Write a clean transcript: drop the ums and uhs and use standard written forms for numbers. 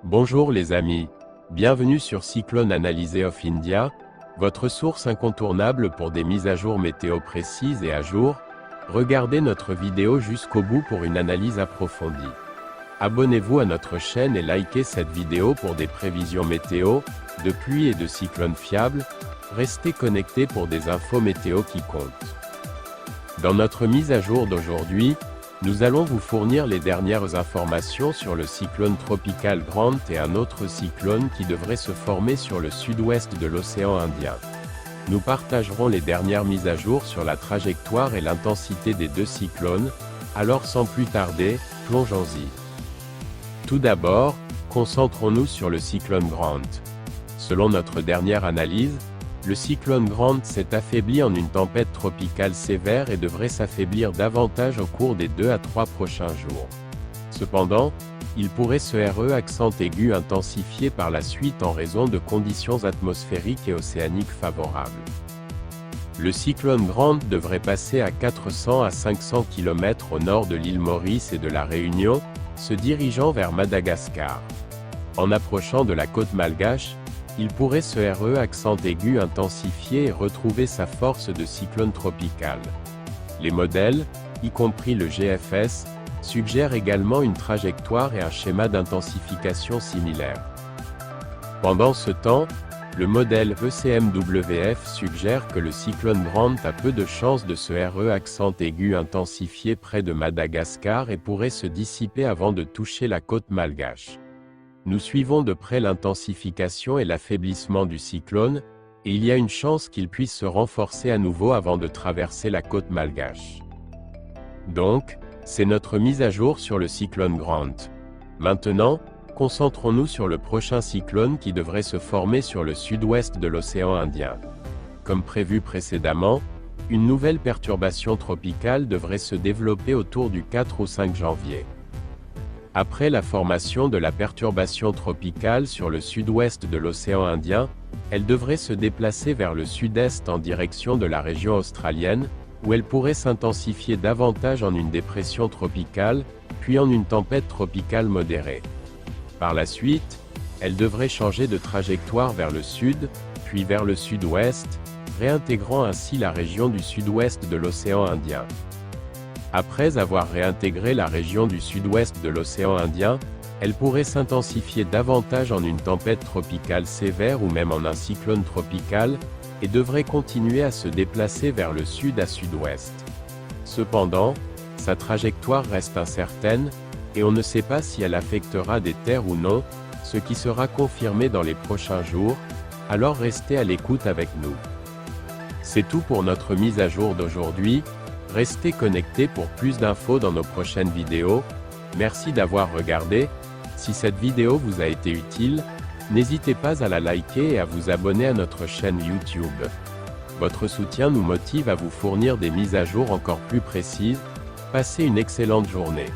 Bonjour les amis, bienvenue sur Cyclone Analysis of India, votre source incontournable pour des mises à jour météo précises et à jour. Regardez notre vidéo jusqu'au bout pour une analyse approfondie. Abonnez-vous à notre chaîne et likez cette vidéo pour des prévisions météo, de pluie et de cyclones fiables. Restez connectés pour des infos météo qui comptent. Dans notre mise à jour d'aujourd'hui, nous allons vous fournir les dernières informations sur le cyclone tropical Grant et un autre cyclone qui devrait se former sur le sud-ouest de l'océan Indien. Nous partagerons les dernières mises à jour sur la trajectoire et l'intensité des deux cyclones, alors sans plus tarder, plongeons-y. Tout d'abord, concentrons-nous sur le cyclone Grant. Selon notre dernière analyse, le cyclone Grant s'est affaibli en une tempête tropicale sévère et devrait s'affaiblir davantage au cours des 2 à 3 prochains jours. Cependant, il pourrait se RE accent aigu intensifier par la suite en raison de conditions atmosphériques et océaniques favorables. Le cyclone Grant devrait passer à 400 à 500 km au nord de l'île Maurice et de la Réunion, se dirigeant vers Madagascar. En approchant de la côte malgache, il pourrait se RE accent aigu intensifier et retrouver sa force de cyclone tropical. Les modèles, y compris le GFS, suggèrent également une trajectoire et un schéma d'intensification similaire. Pendant ce temps, le modèle ECMWF suggère que le cyclone Grant a peu de chances de se RE accent aigu intensifier près de Madagascar et pourrait se dissiper avant de toucher la côte malgache. Nous suivons de près l'intensification et l'affaiblissement du cyclone, et il y a une chance qu'il puisse se renforcer à nouveau avant de traverser la côte malgache. Donc, c'est notre mise à jour sur le cyclone Grant. Maintenant, concentrons-nous sur le prochain cyclone qui devrait se former sur le sud-ouest de l'océan Indien. Comme prévu précédemment, une nouvelle perturbation tropicale devrait se développer autour du 4 ou 5 janvier. Après la formation de la perturbation tropicale sur le sud-ouest de l'océan Indien, elle devrait se déplacer vers le sud-est en direction de la région australienne, où elle pourrait s'intensifier davantage en une dépression tropicale, puis en une tempête tropicale modérée. Par la suite, elle devrait changer de trajectoire vers le sud, puis vers le sud-ouest, réintégrant ainsi la région du sud-ouest de l'océan Indien. Après avoir réintégré la région du sud-ouest de l'océan Indien, elle pourrait s'intensifier davantage en une tempête tropicale sévère ou même en un cyclone tropical, et devrait continuer à se déplacer vers le sud à sud-ouest. Cependant, sa trajectoire reste incertaine, et on ne sait pas si elle affectera des terres ou non, ce qui sera confirmé dans les prochains jours, alors restez à l'écoute avec nous. C'est tout pour notre mise à jour d'aujourd'hui. Restez connectés pour plus d'infos dans nos prochaines vidéos. Merci d'avoir regardé. Si cette vidéo vous a été utile, n'hésitez pas à la liker et à vous abonner à notre chaîne YouTube. Votre soutien nous motive à vous fournir des mises à jour encore plus précises. Passez une excellente journée.